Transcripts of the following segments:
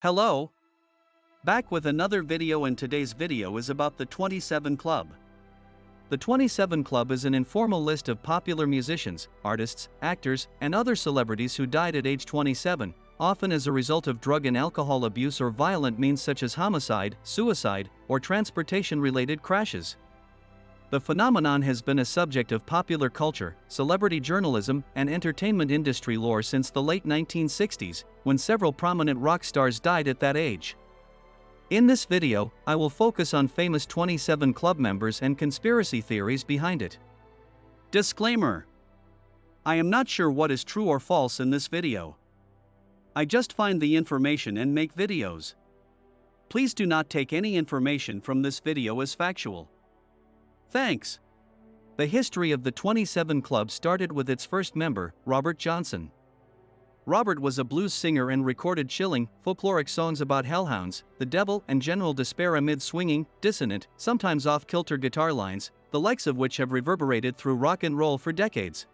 Hello! Back with another video, and today's video is about the 27 Club. The 27 Club is an informal list of popular musicians, artists, actors, and other celebrities who died at age 27, often as a result of drug and alcohol abuse or violent means such as homicide, suicide, or transportation-related crashes. The phenomenon has been a subject of popular culture, celebrity journalism, and entertainment industry lore since the late 1960s, when several prominent rock stars died at that age. In this video, I will focus on famous 27 Club members and conspiracy theories behind it. Disclaimer: I am not sure what is true or false in this video. I just find the information and make videos. Please do not take any information from this video as factual. Thanks. The history of the 27 Club started with its first member, Robert Johnson. Robert was a blues singer and recorded chilling, folkloric songs about hellhounds, the devil, and general despair amid swinging, dissonant, sometimes off-kilter guitar lines, the likes of which have reverberated through rock and roll for decades.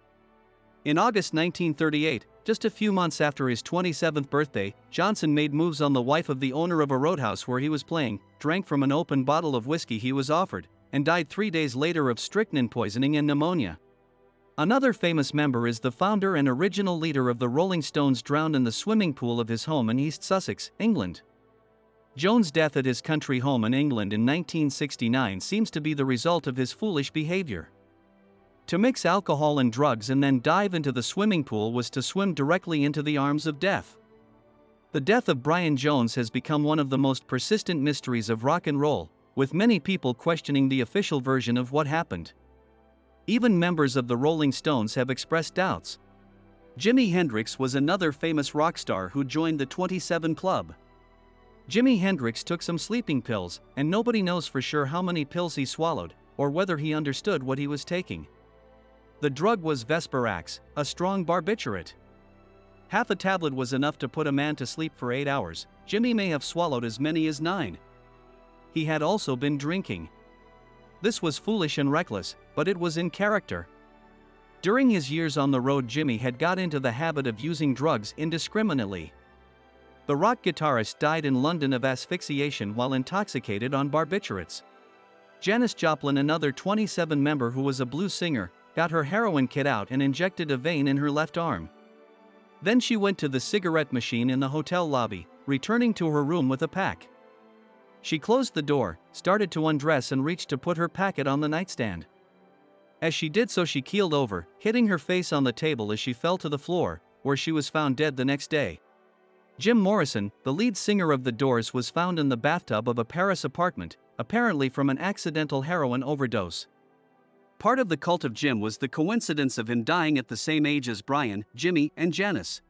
In August 1938, just a few months after his 27th birthday, Johnson made moves on the wife of the owner of a roadhouse where he was playing, drank from an open bottle of whiskey he was offered, and died 3 days later of strychnine poisoning and pneumonia. Another famous member is the founder and original leader of the Rolling Stones, drowned in the swimming pool of his home in East Sussex, England. Jones' death at his country home in England in 1969 seems to be the result of his foolish behavior. To mix alcohol and drugs and then dive into the swimming pool was to swim directly into the arms of death. The death of Brian Jones has become one of the most persistent mysteries of rock and roll, with many people questioning the official version of what happened. Even members of the Rolling Stones have expressed doubts. Jimi Hendrix was another famous rock star who joined the 27 Club. Jimi Hendrix took some sleeping pills, and nobody knows for sure how many pills he swallowed, or whether he understood what he was taking. The drug was Vesparax, a strong barbiturate. Half a tablet was enough to put a man to sleep for 8 hours. Jimi may have swallowed as many as 9. He had also been drinking. This was foolish and reckless, but it was in character. During his years on the road, Jimi had got into the habit of using drugs indiscriminately. The rock guitarist died in London of asphyxiation while intoxicated on barbiturates. Janis Joplin, another 27 member who was a blues singer, got her heroin kit out and injected a vein in her left arm. Then she went to the cigarette machine in the hotel lobby, returning to her room with a pack. She closed the door, started to undress, and reached to put her packet on the nightstand. As she did so, she keeled over, hitting her face on the table as she fell to the floor, where she was found dead the next day. Jim Morrison, the lead singer of The Doors, was found in the bathtub of a Paris apartment, apparently from an accidental heroin overdose. Part of the cult of Jim was the coincidence of him dying at the same age as Brian, Jimi, and Janis.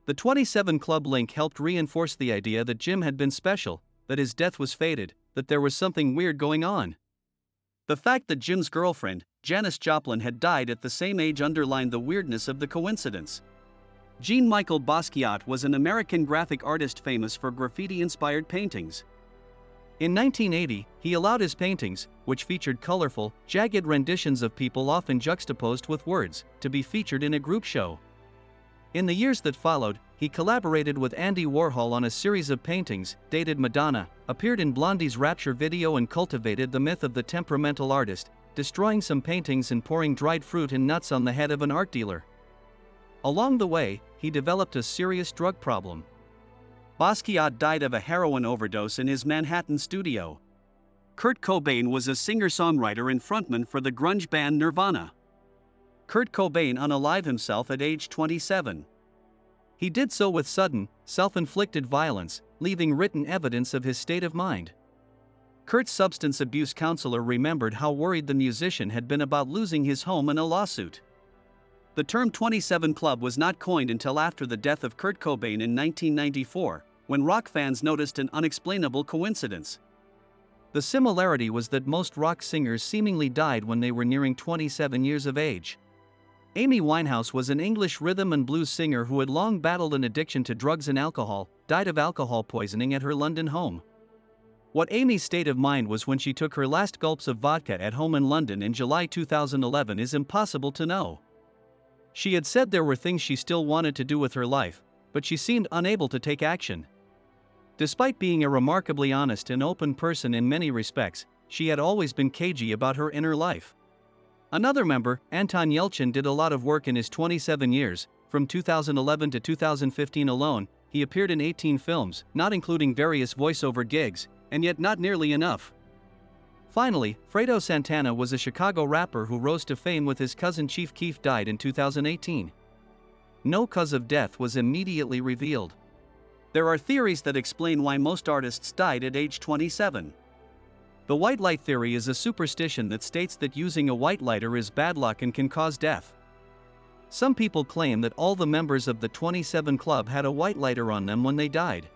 The 27 Club link helped reinforce the idea that Jim had been special, that his death was fated, that there was something weird going on. The fact that Jim's girlfriend, Janis Joplin, had died at the same age underlined the weirdness of the coincidence. Jean-Michel Basquiat was an American graphic artist famous for graffiti-inspired paintings. In 1980, he allowed his paintings, which featured colorful, jagged renditions of people often juxtaposed with words, to be featured in a group show. In the years that followed, he collaborated with Andy Warhol on a series of paintings, dated Madonna, appeared in Blondie's Rapture video, and cultivated the myth of the temperamental artist, destroying some paintings and pouring dried fruit and nuts on the head of an art dealer. Along the way, he developed a serious drug problem. Basquiat died of a heroin overdose in his Manhattan studio. Kurt Cobain was a singer-songwriter and frontman for the grunge band Nirvana. Kurt Cobain unalived himself at age 27. He did so with sudden, self-inflicted violence, leaving written evidence of his state of mind. Kurt's substance abuse counselor remembered how worried the musician had been about losing his home in a lawsuit. The term 27 Club was not coined until after the death of Kurt Cobain in 1994, when rock fans noticed an unexplainable coincidence. The similarity was that most rock singers seemingly died when they were nearing 27 years of age. Amy Winehouse was an English rhythm and blues singer who had long battled an addiction to drugs and alcohol, died of alcohol poisoning at her London home. What Amy's state of mind was when she took her last gulps of vodka at home in London in July 2011 is impossible to know. She had said there were things she still wanted to do with her life, but she seemed unable to take action. Despite being a remarkably honest and open person in many respects, she had always been cagey about her inner life. Another member, Anton Yelchin, did a lot of work in his 27 years. From 2011 to 2015 alone, he appeared in 18 films, not including various voiceover gigs, and yet not nearly enough. Finally, Fredo Santana was a Chicago rapper who rose to fame with his cousin Chief Keef died in 2018. No cause of death was immediately revealed. There are theories that explain why most artists died at age 27. The white light theory is a superstition that states that using a white lighter is bad luck and can cause death. Some people claim that all the members of the 27 Club had a white lighter on them when they died.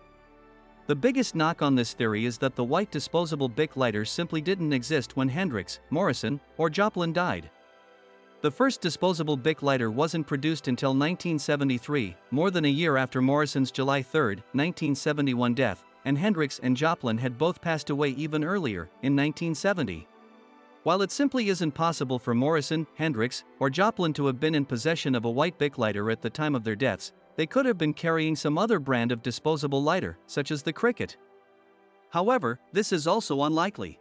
The biggest knock on this theory is that the white disposable Bic lighters simply didn't exist when Hendrix, Morrison, or Joplin died. The first disposable Bic lighter wasn't produced until 1973, more than a year after Morrison's July 3, 1971 death, and Hendrix and Joplin had both passed away even earlier, in 1970. While it simply isn't possible for Morrison, Hendrix, or Joplin to have been in possession of a white Bic lighter at the time of their deaths, they could have been carrying some other brand of disposable lighter, such as the Cricket. However, this is also unlikely.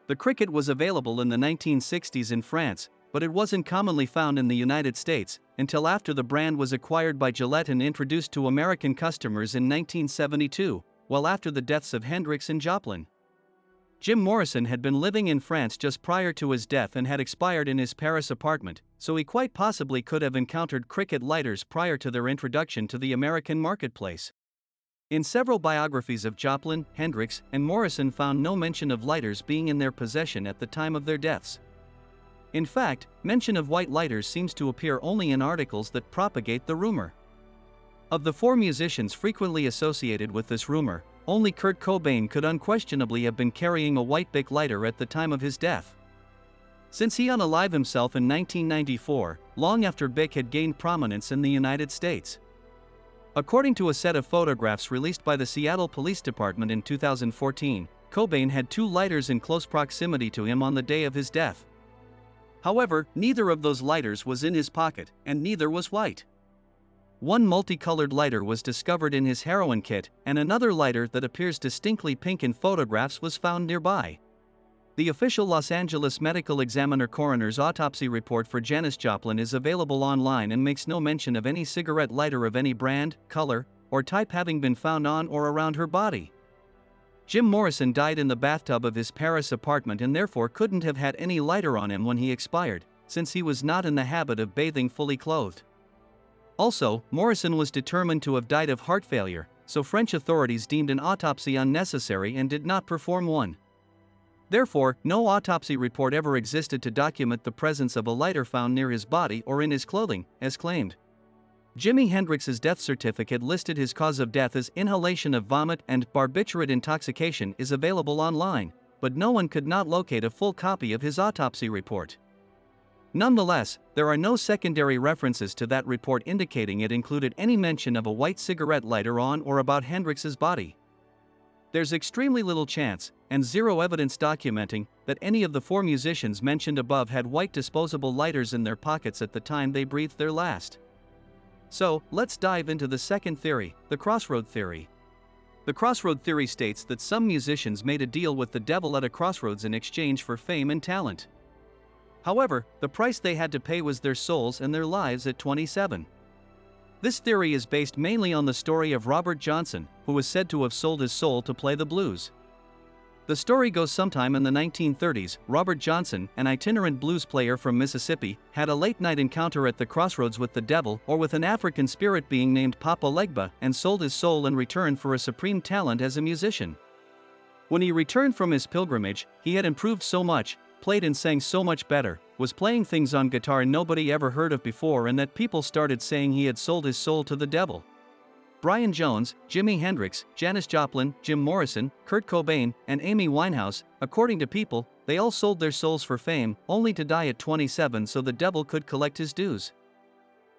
The Cricket was available in the 1960s in France, but it wasn't commonly found in the United States until after the brand was acquired by Gillette and introduced to American customers in 1972, well after the deaths of Hendrix and Joplin. Jim Morrison had been living in France just prior to his death and had expired in his Paris apartment, so he quite possibly could have encountered Cricket lighters prior to their introduction to the American marketplace. In several biographies of Joplin, Hendrix, and Morrison found no mention of lighters being in their possession at the time of their deaths. In fact, mention of white lighters seems to appear only in articles that propagate the rumor. Of the four musicians frequently associated with this rumor, only Kurt Cobain could unquestionably have been carrying a white Bic lighter at the time of his death. Since he unalived himself in 1994, long after Bic had gained prominence in the United States. According to a set of photographs released by the Seattle Police Department in 2014, Cobain had two lighters in close proximity to him on the day of his death. However, neither of those lighters was in his pocket, and neither was white. One multicolored lighter was discovered in his heroin kit, and another lighter that appears distinctly pink in photographs was found nearby. The official Los Angeles Medical Examiner coroner's autopsy report for Janis Joplin is available online and makes no mention of any cigarette lighter of any brand, color, or type having been found on or around her body. Jim Morrison died in the bathtub of his Paris apartment and therefore couldn't have had any lighter on him when he expired, since he was not in the habit of bathing fully clothed. Also, Morrison was determined to have died of heart failure, so French authorities deemed an autopsy unnecessary and did not perform one. Therefore, no autopsy report ever existed to document the presence of a lighter found near his body or in his clothing, as claimed. Jimi Hendrix's death certificate listed his cause of death as inhalation of vomit and barbiturate intoxication is available online, but no one could not locate a full copy of his autopsy report. Nonetheless, there are no secondary references to that report indicating it included any mention of a white cigarette lighter on or about Hendrix's body. There's extremely little chance, and zero evidence documenting, that any of the four musicians mentioned above had white disposable lighters in their pockets at the time they breathed their last. So, let's dive into the second theory, the crossroad theory. The crossroad theory states that some musicians made a deal with the devil at a crossroads in exchange for fame and talent. However, the price they had to pay was their souls and their lives at 27. This theory is based mainly on the story of Robert Johnson, who was said to have sold his soul to play the blues. The story goes sometime in the 1930s, Robert Johnson, an itinerant blues player from Mississippi, had a late-night encounter at the crossroads with the devil or with an African spirit being named Papa Legba and sold his soul in return for a supreme talent as a musician. When he returned from his pilgrimage, he had improved so much, played and sang so much better, was playing things on guitar nobody ever heard of before, and that people started saying he had sold his soul to the devil. Brian Jones, Jimi Hendrix, Janis Joplin, Jim Morrison, Kurt Cobain, and Amy Winehouse, according to People, they all sold their souls for fame, only to die at 27 so the devil could collect his dues.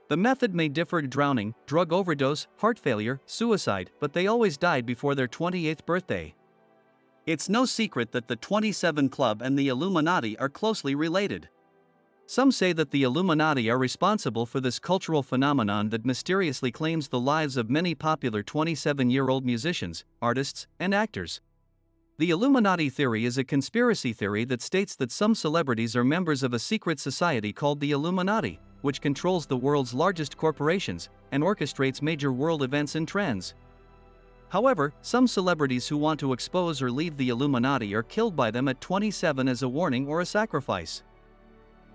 The method may differ: drowning, drug overdose, heart failure, suicide, but they always died before their 28th birthday. It's no secret that the 27 Club and the Illuminati are closely related. Some say that the Illuminati are responsible for this cultural phenomenon that mysteriously claims the lives of many popular 27-year-old musicians, artists, and actors. The Illuminati theory is a conspiracy theory that states that some celebrities are members of a secret society called the Illuminati, which controls the world's largest corporations and orchestrates major world events and trends. However, some celebrities who want to expose or leave the Illuminati are killed by them at 27 as a warning or a sacrifice.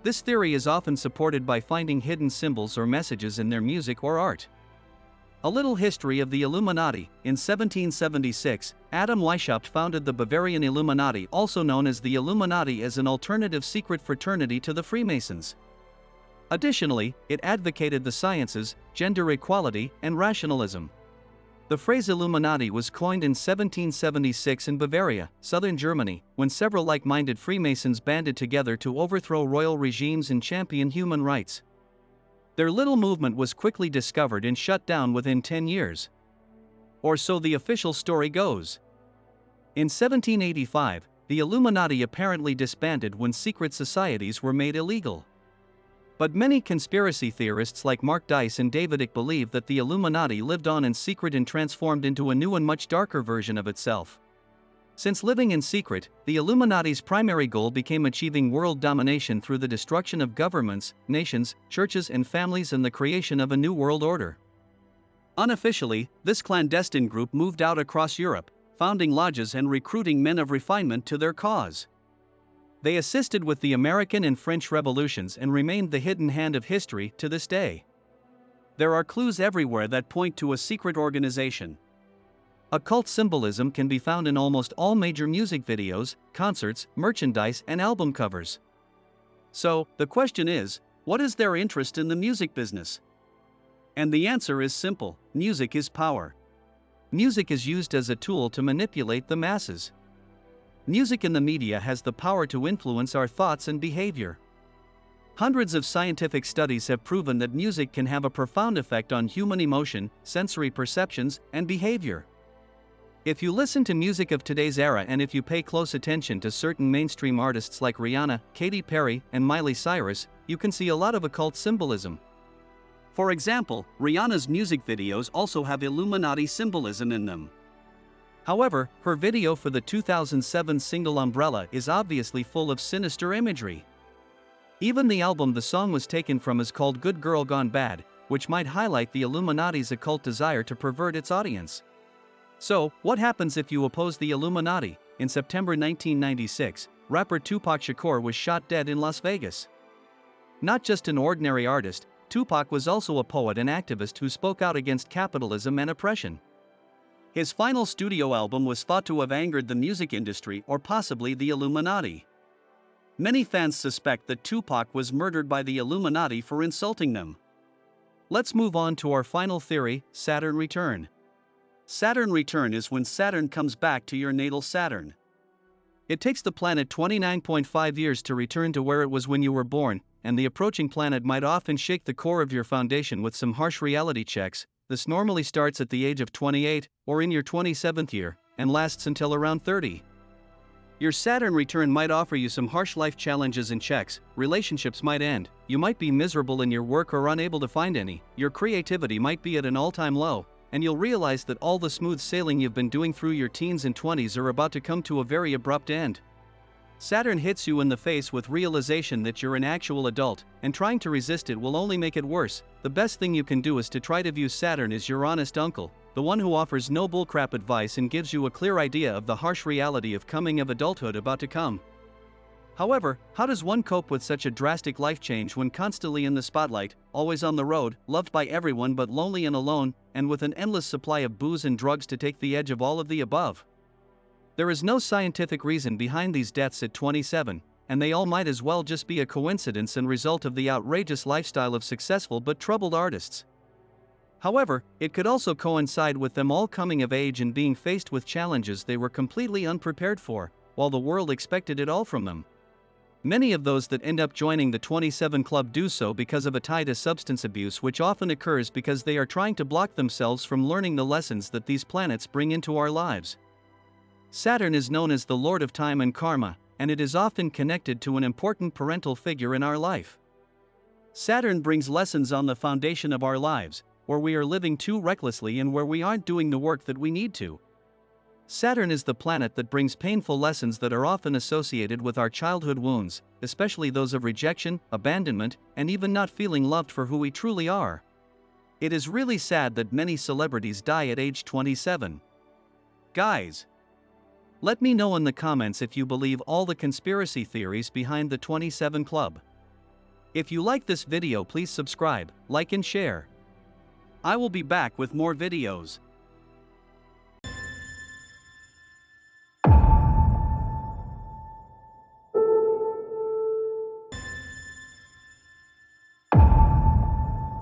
This theory is often supported by finding hidden symbols or messages in their music or art. A little history of the Illuminati. In 1776, Adam Weishaupt founded the Bavarian Illuminati, also known as the Illuminati, as an alternative secret fraternity to the Freemasons. Additionally, it advocated the sciences, gender equality, and rationalism. The phrase Illuminati was coined in 1776 in Bavaria, southern Germany, when several like-minded Freemasons banded together to overthrow royal regimes and champion human rights. Their little movement was quickly discovered and shut down within 10 years. Or so the official story goes. In 1785, the Illuminati apparently disbanded when secret societies were made illegal. But many conspiracy theorists like Mark Dice and David Icke believe that the Illuminati lived on in secret and transformed into a new and much darker version of itself. Since living in secret, the Illuminati's primary goal became achieving world domination through the destruction of governments, nations, churches and families and the creation of a new world order. Unofficially, this clandestine group moved out across Europe, founding lodges and recruiting men of refinement to their cause. They assisted with the American and French revolutions and remained the hidden hand of history to this day. There are clues everywhere that point to a secret organization. Occult symbolism can be found in almost all major music videos, concerts, merchandise, and album covers. So, the question is, what is their interest in the music business? And the answer is simple: music is power. Music is used as a tool to manipulate the masses. Music in the media has the power to influence our thoughts and behavior. Hundreds of scientific studies have proven that music can have a profound effect on human emotion, sensory perceptions, and behavior. If you listen to music of today's era and if you pay close attention to certain mainstream artists like Rihanna, Katy Perry, and Miley Cyrus, you can see a lot of occult symbolism. For example, Rihanna's music videos also have Illuminati symbolism in them. However, her video for the 2007 single Umbrella is obviously full of sinister imagery. Even the album the song was taken from is called Good Girl Gone Bad, which might highlight the Illuminati's occult desire to pervert its audience. So, what happens if you oppose the Illuminati? In September 1996, rapper Tupac Shakur was shot dead in Las Vegas. Not just an ordinary artist, Tupac was also a poet and activist who spoke out against capitalism and oppression. His final studio album was thought to have angered the music industry or possibly the Illuminati. Many fans suspect that Tupac was murdered by the Illuminati for insulting them. Let's move on to our final theory: Saturn return. Saturn return is when Saturn comes back to your natal Saturn. It takes the planet 29.5 years to return to where it was when you were born, and the approaching planet might often shake the core of your foundation with some harsh reality checks. This normally starts at the age of 28, or in your 27th year, and lasts until around 30. Your Saturn return might offer you some harsh life challenges and checks. Relationships might end, you might be miserable in your work or unable to find any, your creativity might be at an all-time low, and you'll realize that all the smooth sailing you've been doing through your teens and 20s are about to come to a very abrupt end. Saturn hits you in the face with realization that you're an actual adult, and trying to resist it will only make it worse. The best thing you can do is to try to view Saturn as your honest uncle, the one who offers no bullcrap advice and gives you a clear idea of the harsh reality of coming of adulthood about to come. However, how does one cope with such a drastic life change when constantly in the spotlight, always on the road, loved by everyone but lonely and alone, and with an endless supply of booze and drugs to take the edge of all of the above? There is no scientific reason behind these deaths at 27, and they all might as well just be a coincidence and result of the outrageous lifestyle of successful but troubled artists. However, it could also coincide with them all coming of age and being faced with challenges they were completely unprepared for, while the world expected it all from them. Many of those that end up joining the 27 Club do so because of a tie to substance abuse, which often occurs because they are trying to block themselves from learning the lessons that these planets bring into our lives. Saturn is known as the Lord of Time and Karma, and it is often connected to an important parental figure in our life. Saturn brings lessons on the foundation of our lives, where we are living too recklessly and where we aren't doing the work that we need to. Saturn is the planet that brings painful lessons that are often associated with our childhood wounds, especially those of rejection, abandonment, and even not feeling loved for who we truly are. It is really sad that many celebrities die at age 27. Guys, let me know in the comments if you believe all the conspiracy theories behind the 27 Club. If you like this video, please subscribe, like and share. I will be back with more videos.